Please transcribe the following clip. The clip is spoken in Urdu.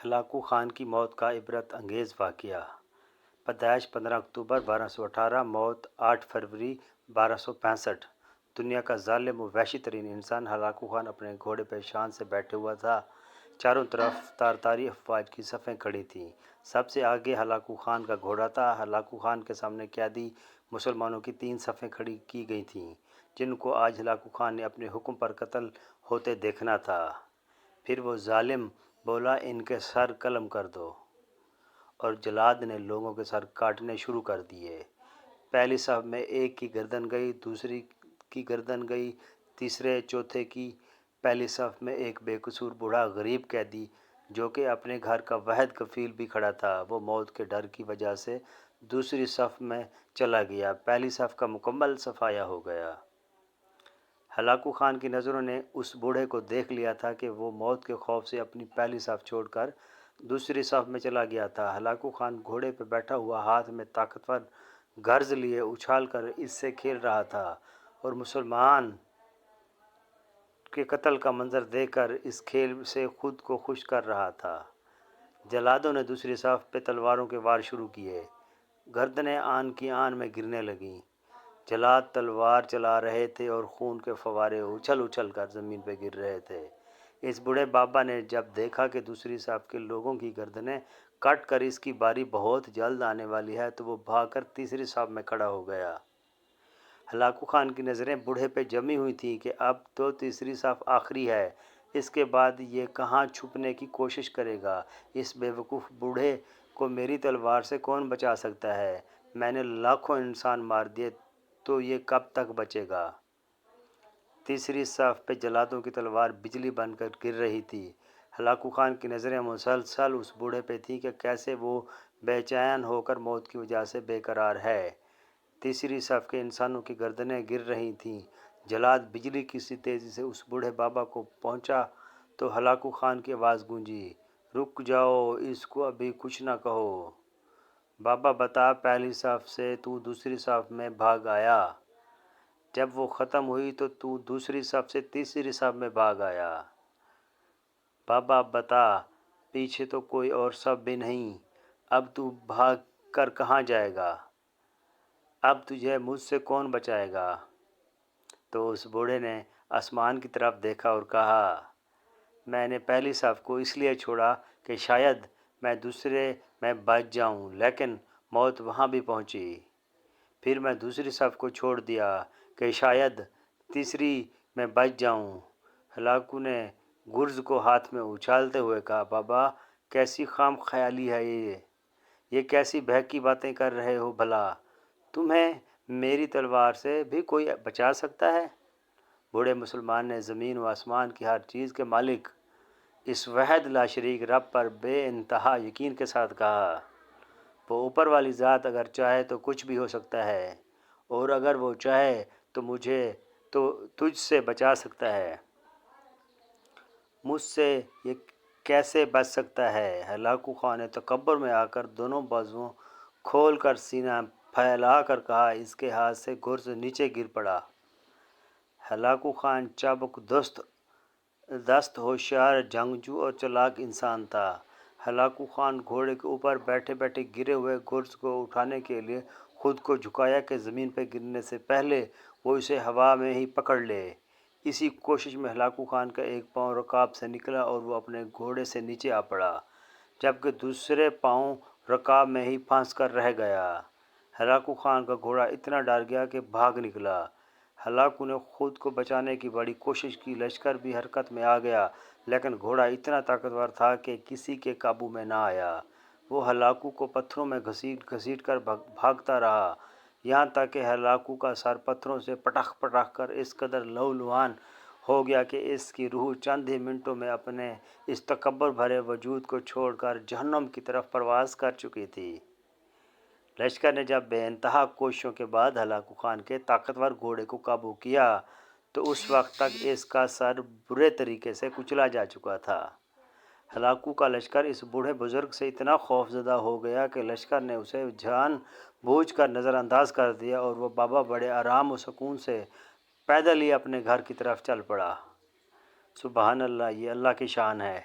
ہلاکو خان کی موت کا عبرت انگیز واقعہ۔ پیدائش 15 اکتوبر 1218، موت 8 فروری 1265۔ دنیا کا ظالم و وحشی ترین انسان ہلاکو خان اپنے گھوڑے پہ شان سے بیٹھے ہوا تھا۔ چاروں طرف تارتاری افواج کی صفیں کھڑی تھیں۔ سب سے آگے ہلاکو خان کا گھوڑا تھا۔ ہلاکو خان کے سامنے قیادی مسلمانوں کی 3 صفیں کھڑی کی گئی تھیں، جن کو آج ہلاکو خان نے اپنے حکم پر قتل ہوتے دیکھنا تھا۔ پھر وہ ظالم بولا، ان کے سر قلم کر دو، اور جلاد نے لوگوں کے سر کاٹنے شروع کر دیے۔ پہلی صف میں ایک کی گردن گئی، دوسری کی گردن گئی، تیسرے چوتھے کی۔ پہلی صف میں ایک بے قصور بوڑھا غریب قیدی، جو کہ اپنے گھر کا واحد کفیل بھی کھڑا تھا، وہ موت کے ڈر کی وجہ سے دوسری صف میں چلا گیا۔ پہلی صف کا مکمل صفایا ہو گیا۔ ہلاکو خان کی نظروں نے اس بوڑھے کو دیکھ لیا تھا کہ وہ موت کے خوف سے اپنی پہلی صف چھوڑ کر دوسری صف میں چلا گیا تھا۔ ہلاکو خان گھوڑے پہ بیٹھا ہوا، ہاتھ میں طاقتور گرز لیے اچھال کر اس سے کھیل رہا تھا، اور مسلمان کے قتل کا منظر دیکھ کر اس کھیل سے خود کو خوش کر رہا تھا۔ جلادوں نے دوسری صف پہ تلواروں کے وار شروع کیے۔ گردنیں آن کی آن میں گرنے لگیں۔ جلاد تلوار چلا رہے تھے اور خون کے فوارے اچھل اچھل کر زمین پہ گر رہے تھے۔ اس بوڑھے بابا نے جب دیکھا کہ دوسری صف کے لوگوں کی گردنیں کٹ کر اس کی باری بہت جلد آنے والی ہے، تو وہ بھاگ کر تیسری صف میں کھڑا ہو گیا۔ ہلاکو خان کی نظریں بوڑھے پہ جمی ہوئی تھیں کہ اب تو تیسری صف آخری ہے، اس کے بعد یہ کہاں چھپنے کی کوشش کرے گا؟ اس بے وقوف بوڑھے کو میری تلوار سے کون بچا سکتا ہے؟ میں نے لاکھوں انسان مار دیے، تو یہ کب تک بچے گا؟ تیسری صف پہ جلادوں کی تلوار بجلی بن کر گر رہی تھی۔ ہلاکو خان کی نظریں مسلسل اس بوڑھے پہ تھیں کہ کیسے وہ بے چین ہو کر موت کی وجہ سے بے قرار ہے۔ تیسری صف کے انسانوں کی گردنیں گر رہی تھیں۔ جلاد بجلی کی سی تیزی سے اس بوڑھے بابا کو پہنچا تو ہلاکو خان کی آواز گونجی، رک جاؤ، اس کو ابھی کچھ نہ کہو۔ بابا بتا، پہلی صف سے تو دوسری صف میں بھاگ آیا، جب وہ ختم ہوئی تو دوسری صف سے تیسری صف میں بھاگ آیا۔ بابا بتا، پیچھے تو کوئی اور صف بھی نہیں، اب تو بھاگ کر کہاں جائے گا؟ اب تجھے مجھ سے کون بچائے گا؟ تو اس بوڑھے نے آسمان کی طرف دیکھا اور کہا، میں نے پہلی صف کو اس لیے چھوڑا کہ شاید میں دوسرے میں بچ جاؤں، لیکن موت وہاں بھی پہنچی۔ پھر میں دوسری صف کو چھوڑ دیا کہ شاید تیسری میں بچ جاؤں۔ ہلاکو نے گرز کو ہاتھ میں اچھالتے ہوئے کہا، بابا، کیسی خام خیالی ہے یہ کیسی بہکی باتیں کر رہے ہو بھلا؟ تمہیں میری تلوار سے بھی کوئی بچا سکتا ہے؟ بوڑھے مسلمان نے زمین و آسمان کی ہر چیز کے مالک اس واحد لا شریک رب پر بے انتہا یقین کے ساتھ کہا، وہ اوپر والی ذات اگر چاہے تو کچھ بھی ہو سکتا ہے، اور اگر وہ چاہے تو مجھے تو تجھ سے بچا سکتا ہے۔ مجھ سے یہ کیسے بچ سکتا ہے؟ ہلاکو خان نے تکبر میں آ کر دونوں بازوؤں کھول کر سینہ پھیلا کر کہا، اس کے ہاتھ سے گرز نیچے گر پڑا۔ ہلاکو خان چابک دست ہوشیار جنگجو اور چالاک انسان تھا۔ ہلاکو خان گھوڑے کے اوپر بیٹھے بیٹھے گرے ہوئے گرز کو اٹھانے کے لیے خود کو جھکایا کہ زمین پہ گرنے سے پہلے وہ اسے ہوا میں ہی پکڑ لے۔ اسی کوشش میں ہلاکو خان کا ایک پاؤں رکاب سے نکلا اور وہ اپنے گھوڑے سے نیچے آ پڑا، جبکہ دوسرے پاؤں رکاب میں ہی پھنس کر رہ گیا۔ ہلاکو خان کا گھوڑا اتنا ڈر گیا کہ بھاگ نکلا۔ ہلاکو نے خود کو بچانے کی بڑی کوشش کی، لشکر بھی حرکت میں آ گیا، لیکن گھوڑا اتنا طاقتور تھا کہ کسی کے قابو میں نہ آیا۔ وہ ہلاکو کو پتھروں میں گھسیٹ گھسیٹ کر بھاگتا رہا، یہاں تک کہ ہلاکو کا سر پتھروں سے پٹخ پٹخ کر اس قدر لہولہان ہو گیا کہ اس کی روح چند ہی منٹوں میں اپنے اس تکبر بھرے وجود کو چھوڑ کر جہنم کی طرف پرواز کر چکی تھی۔ لشکر نے جب بے انتہا کوششوں کے بعد ہلاکو خان کے طاقتور گھوڑے کو قابو کیا تو اس وقت تک اس کا سر برے طریقے سے کچلا جا چکا تھا۔ ہلاکو کا لشکر اس بوڑھے بزرگ سے اتنا خوف زدہ ہو گیا کہ لشکر نے اسے جان بوجھ کر نظر انداز کر دیا، اور وہ بابا بڑے آرام و سکون سے پیدل ہی اپنے گھر کی طرف چل پڑا۔ سبحان اللہ، یہ اللہ کی شان ہے۔